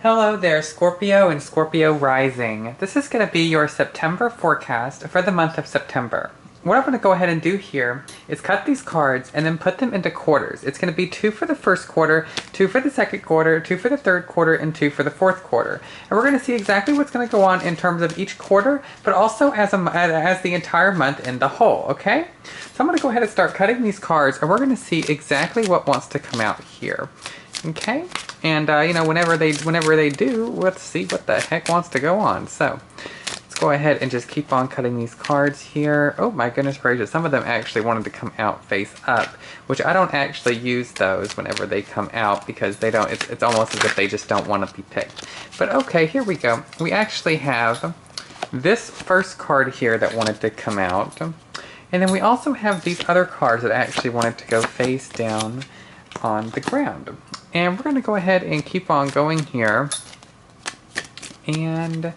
Hello there, Scorpio and Scorpio Rising. This is going to be your September forecast for the month of September. What I'm going to go ahead and do here is cut these cards and then put them into quarters. It's going to be 2 for the first quarter, 2 for the second quarter, 2 for the third quarter, and 2 for the fourth quarter. And we're going to see exactly what's going to go on in terms of each quarter, but also as the entire month in the whole, okay? So I'm going to go ahead and start cutting these cards, and we're going to see exactly what wants to come out here. Okay, and whenever they do, let's see what the heck wants to go on. So let's go ahead and just keep on cutting these cards here. Oh my goodness gracious, some of them actually wanted to come out face up, which I don't actually use those whenever they come out because they don't, it's almost as if they just don't want to be picked. But okay, here we go. We actually have this first card here that wanted to come out, and then we also have these other cards that actually wanted to go face down on the ground. And we're going to go ahead and keep on going here and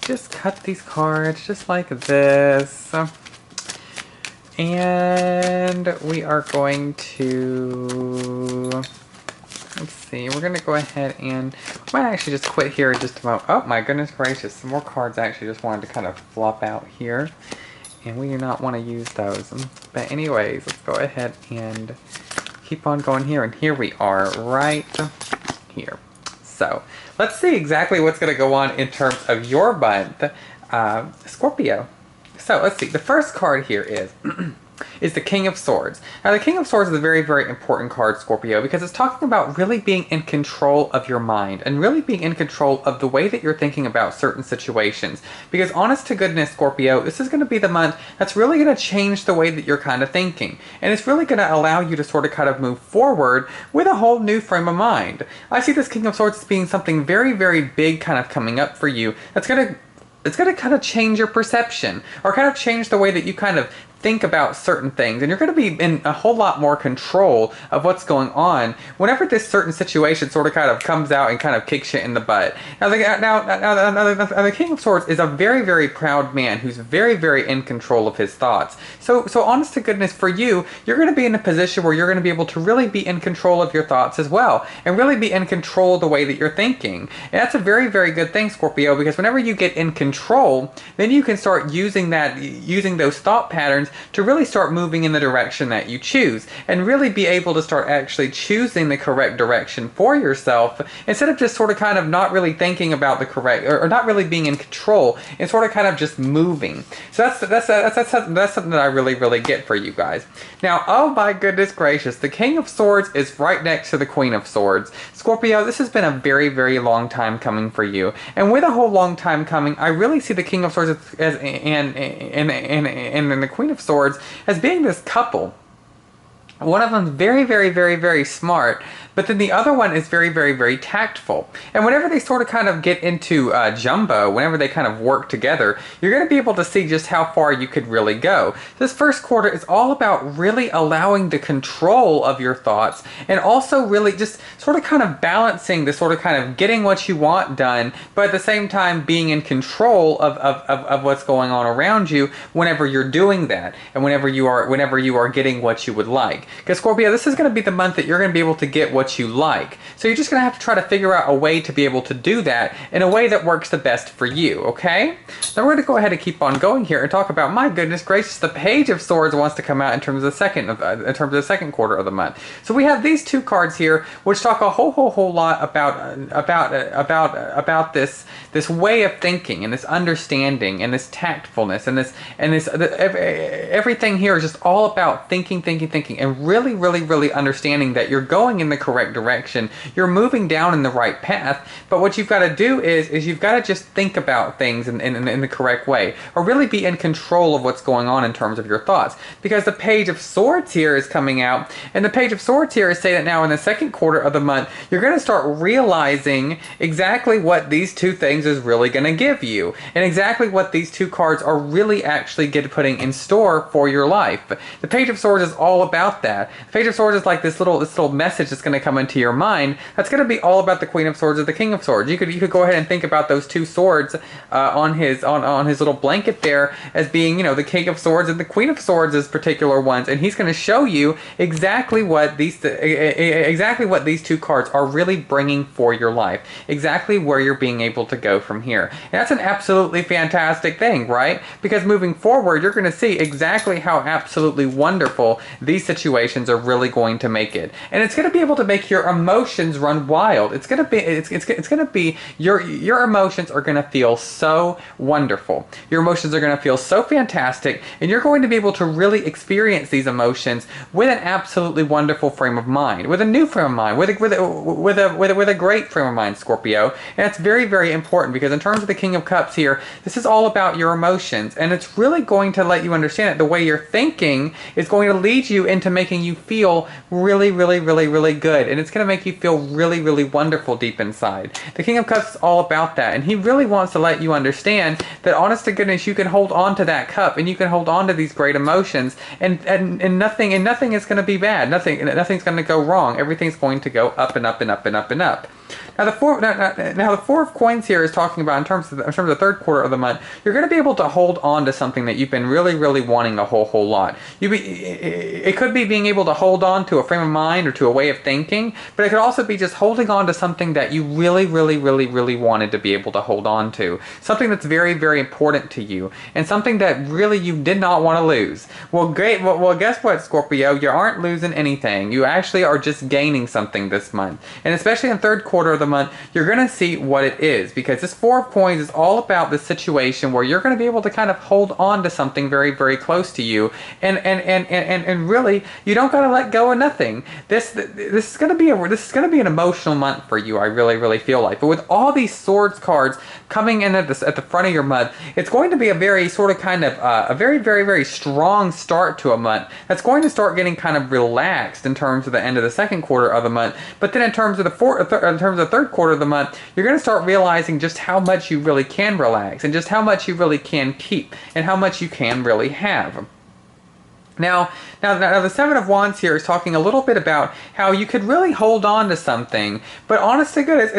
just cut these cards just like this. And we are going to, let's see, we're going to go ahead and, we might actually just quit here in just a moment. Oh my goodness gracious, some more cards actually just wanted to kind of flop out here. And we do not want to use those. But anyways, let's go ahead and keep on going here, and here we are right here. So let's see exactly what's going to go on in terms of your month, Scorpio. So let's see, the first card here is the King of Swords. Now the King of Swords is a very, very important card, Scorpio, because it's talking about really being in control of your mind and really being in control of the way that you're thinking about certain situations. Because honest to goodness, Scorpio, this is going to be the month that's really going to change the way that you're kind of thinking. And it's really going to allow you to sort of kind of move forward with a whole new frame of mind. I see this King of Swords as being something very, very big kind of coming up for you. It's going to kind of change your perception or kind of change the way that you kind of think about certain things, and you're going to be in a whole lot more control of what's going on whenever this certain situation sort of kind of comes out and kind of kicks you in the butt. Now the King of Swords is a very, very proud man who's very, very in control of his thoughts. So honest to goodness, for you, you're going to be in a position where you're going to be able to really be in control of your thoughts as well, and really be in control of the way that you're thinking. And that's a very, very good thing, Scorpio, because whenever you get in control, then you can start using those thought patterns to really start moving in the direction that you choose, and really be able to start actually choosing the correct direction for yourself, instead of just sort of kind of not really thinking about the correct, or not really being in control, and sort of kind of just moving. So that's something that I really, really get for you guys. Now, oh my goodness gracious, the King of Swords is right next to the Queen of Swords. Scorpio, this has been a very, very long time coming for you, and with a whole long time coming, I really see the King of Swords and the Queen of Swords as being this couple. One of them's very, very, very, very smart, but then the other one is very, very, very tactful. And whenever they sort of kind of get into jumbo, whenever they kind of work together, you're going to be able to see just how far you could really go. This first quarter is all about really allowing the control of your thoughts, and also really just sort of kind of balancing the sort of kind of getting what you want done, but at the same time being in control of what's going on around you whenever you're doing that, and whenever you are getting what you would like. Because Scorpio, this is going to be the month that you're going to be able to get what you like. So you're just going to have to try to figure out a way to be able to do that in a way that works the best for you, okay? Now we're going to go ahead and keep on going here and talk about, my goodness gracious, the Page of Swords wants to come out in terms of the second quarter of the month. So we have these two cards here which talk a whole lot about this way of thinking, and this understanding, and this tactfulness, and everything here is just all about thinking, and really understanding that you're going in the correct direction. You're moving down in the right path, but what you've got to do is you've got to just think about things in the correct way, or really be in control of what's going on in terms of your thoughts. Because the Page of Swords here is coming out, and the Page of Swords here is saying that now in the second quarter of the month, you're going to start realizing exactly what these two things is really going to give you, and exactly what these two cards are really actually putting in store for your life. The Page of Swords is all about that. that. Page of Swords is like this little message that's going to come into your mind. That's going to be all about the Queen of Swords or the King of Swords. You could go ahead and think about those two swords on his little blanket there as being, you know, the King of Swords and the Queen of Swords as particular ones, and he's going to show you exactly what these two cards are really bringing for your life, exactly where you're being able to go from here. And that's an absolutely fantastic thing, right? Because moving forward, you're going to see exactly how absolutely wonderful these situations are really going to make it, and it's going to be able to make your emotions run wild. It's going to be your emotions are going to feel so wonderful. Your emotions are going to feel so fantastic, and you're going to be able to really experience these emotions with an absolutely wonderful frame of mind, with a new frame of mind, with a great frame of mind, Scorpio. And it's very, very important, because in terms of the King of Cups here, this is all about your emotions, and it's really going to let you understand that the way you're thinking is going to lead you into making you feel really, really, really, really good, and it's going to make you feel really, really wonderful deep inside. The King of Cups is all about that, and he really wants to let you understand that, honest to goodness, you can hold on to that cup, and you can hold on to these great emotions, and nothing is going to be bad. Nothing's going to go wrong. Everything's going to go up and up and up and up and up. Now the Four of Coins here is talking about in terms of the third quarter of the month, you're going to be able to hold on to something that you've been really, really wanting a whole lot. It could be being able to hold on to a frame of mind or to a way of thinking, but it could also be just holding on to something that you really, really, really, really wanted to be able to hold on to. Something that's very, very important to you, and something that really you did not want to lose. Well, great. Well, guess what, Scorpio? You aren't losing anything. You actually are just gaining something this month, and especially in the third quarter of the month, you're going to see what it is, because this Four of Coins is all about the situation where you're going to be able to kind of hold on to something very, very close to you, and really you don't got to let go of nothing. This is going to be an emotional month for you. I really, really feel like. But with all these swords cards coming in at the front of your month, it's going to be a very sort of kind of a very, very, very strong start to a month that's going to start getting kind of relaxed in terms of the end of the second quarter of the month. But then in terms of the third quarter of the month, you're going to start realizing just how much you really can relax, and just how much you really can keep, and how much you can really have. Now, the Seven of Wands here is talking a little bit about how you could really hold on to something, but honest to goodness,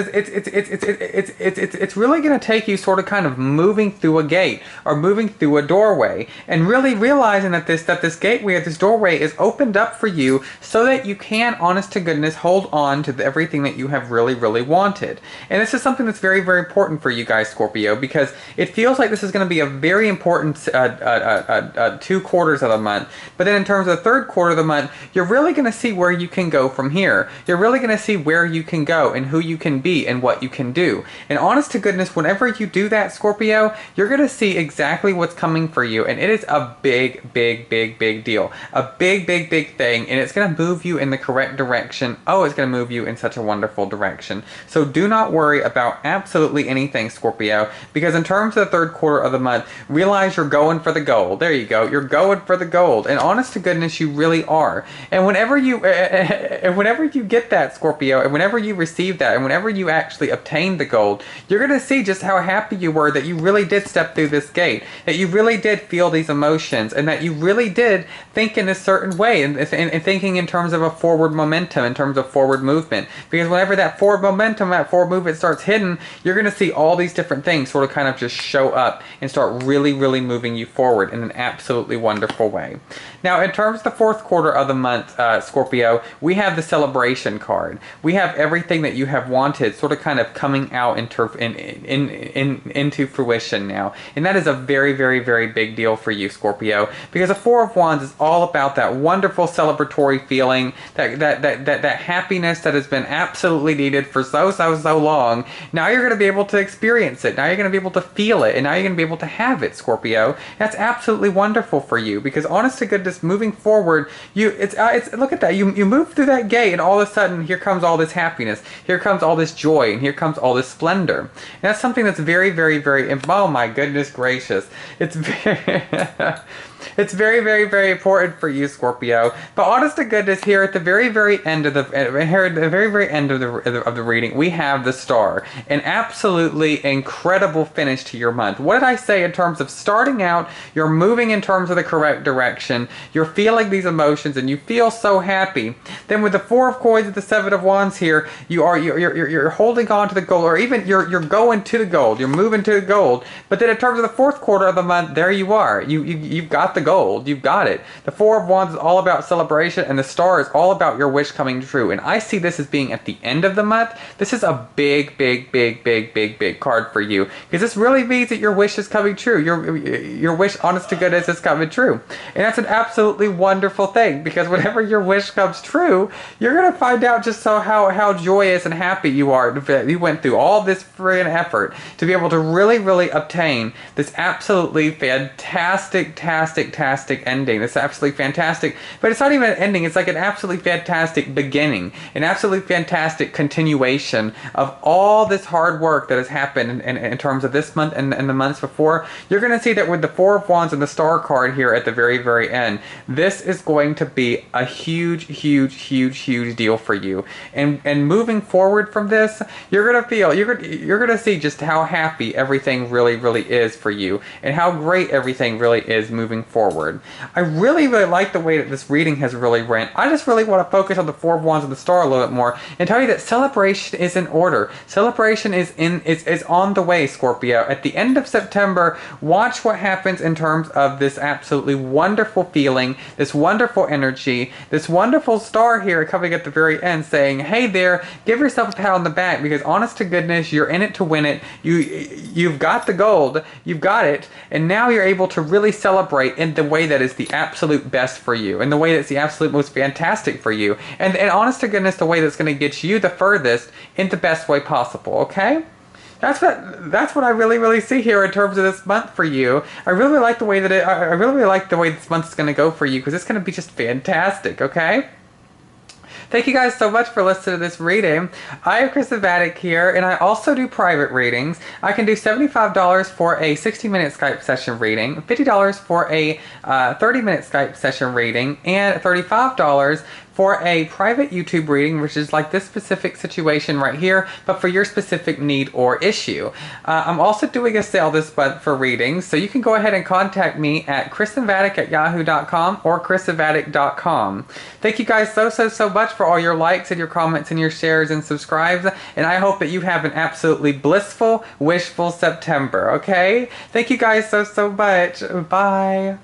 it's really going to take you sort of kind of moving through a gate or moving through a doorway, and really realizing that this gateway, this doorway, is opened up for you so that you can, honest to goodness, hold on to everything that you have really, really wanted. And this is something that's very, very important for you guys, Scorpio, because it feels like this is going to be a very important 2 quarters of the month. But then in terms of the third quarter of the month, you're really going to see where you can go from here. You're really going to see where you can go and who you can be and what you can do. And honest to goodness, whenever you do that, Scorpio, you're going to see exactly what's coming for you. And it is a big, big, big, big deal. A big, big, big thing. And it's going to move you in the correct direction. Oh, it's going to move you in such a wonderful direction. So do not worry about absolutely anything, Scorpio, because in terms of the third quarter of the month, realize you're going for the gold. There you go. You're going for the gold. And honest to goodness, you really are. And whenever you get that, Scorpio, and whenever you receive that, and whenever you actually obtain the gold, you're going to see just how happy you were that you really did step through this gate, that you really did feel these emotions, and that you really did think in a certain way, and thinking in terms of a forward momentum, in terms of forward movement. Because whenever that forward momentum, that forward movement starts hidden, you're going to see all these different things sort of kind of just show up and start really, really moving you forward in an absolutely wonderful way. Now, in terms of the fourth quarter of the month, Scorpio, we have the celebration card. We have everything that you have wanted sort of kind of coming out into fruition now. And that is a very, very, very big deal for you, Scorpio, because the Four of Wands is all about that wonderful celebratory feeling, that happiness that has been absolutely needed for so long. Now you're going to be able to experience it. Now you're going to be able to feel it. And now you're going to be able to have it, Scorpio. That's absolutely wonderful for you, because honest to goodness, moving forward, it's look at that. You move through that gate, and all of a sudden, here comes all this happiness. Here comes all this joy, and here comes all this splendor. And that's something that's very, very, very. Oh my goodness gracious! It's very. It's very, very, very important for you, Scorpio. But honest to goodness, here at the very, very end of the reading, we have the Star, an absolutely incredible finish to your month. What did I say in terms of starting out? You're moving in terms of the correct direction, celebration, you're feeling these emotions and you feel so happy. Then with the Four of Coins and the Seven of Wands here, you're holding on to the gold, or even you're going to the gold, you're moving to the gold. But then in terms of the fourth quarter of the month, there you are. You've got the gold. You've got it. The Four of Wands is all about celebration, and the Star is all about your wish coming true. And I see this as being at the end of the month. This is a big card for you, because this really means that your wish is coming true. Your wish, honest to goodness, is coming true. And that's an absolutely wonderful thing, because whenever your wish comes true, you're going to find out just how joyous and happy you are. You went through all this friggin' effort to be able to really obtain this absolutely fantastic ending. This absolutely fantastic, but it's not even an ending, it's like an absolutely fantastic beginning, an absolutely fantastic continuation of all this hard work that has happened in terms of this month and the months before. You're going to see that with the Four of Wands and the Star card here at the very end, this is going to be a huge deal for you. And moving forward from this, you're going to feel, you're going to see just how happy everything really is for you, and how great everything really is moving forward. I really like the way that this reading has really went. I just really want to focus on the Four of Wands and the Star a little bit more, and tell you that celebration is in order. Celebration is on the way, Scorpio. At the end of September, watch what happens in terms of this absolutely wonderful feeling, this wonderful energy, this wonderful star here coming at the very end saying, hey there, give yourself a pat on the back, because honest to goodness, you're in it to win it. You've got the gold, you've got it, and now you're able to really celebrate in the way that is the absolute best for you, in the way that's the absolute most fantastic for you, and honest to goodness, the way that's going to get you the furthest in the best way possible, okay? That's what I really see here in terms of this month for you. I really like the way that I really like the way this month is going to go for you, because it's going to be just fantastic, okay? Thank you guys so much for listening to this reading. I am Chris Vatic here, and I also do private readings. I can do $75 for a 60-minute Skype session reading, $50 for a 30-minute Skype session reading, and $35 for a private YouTube reading, which is like this specific situation right here, but for your specific need or issue. I'm also doing a sale this month for readings, so you can go ahead and contact me at kristenvatic@yahoo.com or kristenvatic.com. Thank you guys so much for all your likes and your comments and your shares and subscribes, and I hope that you have an absolutely blissful, wishful September, okay? Thank you guys so much. Bye.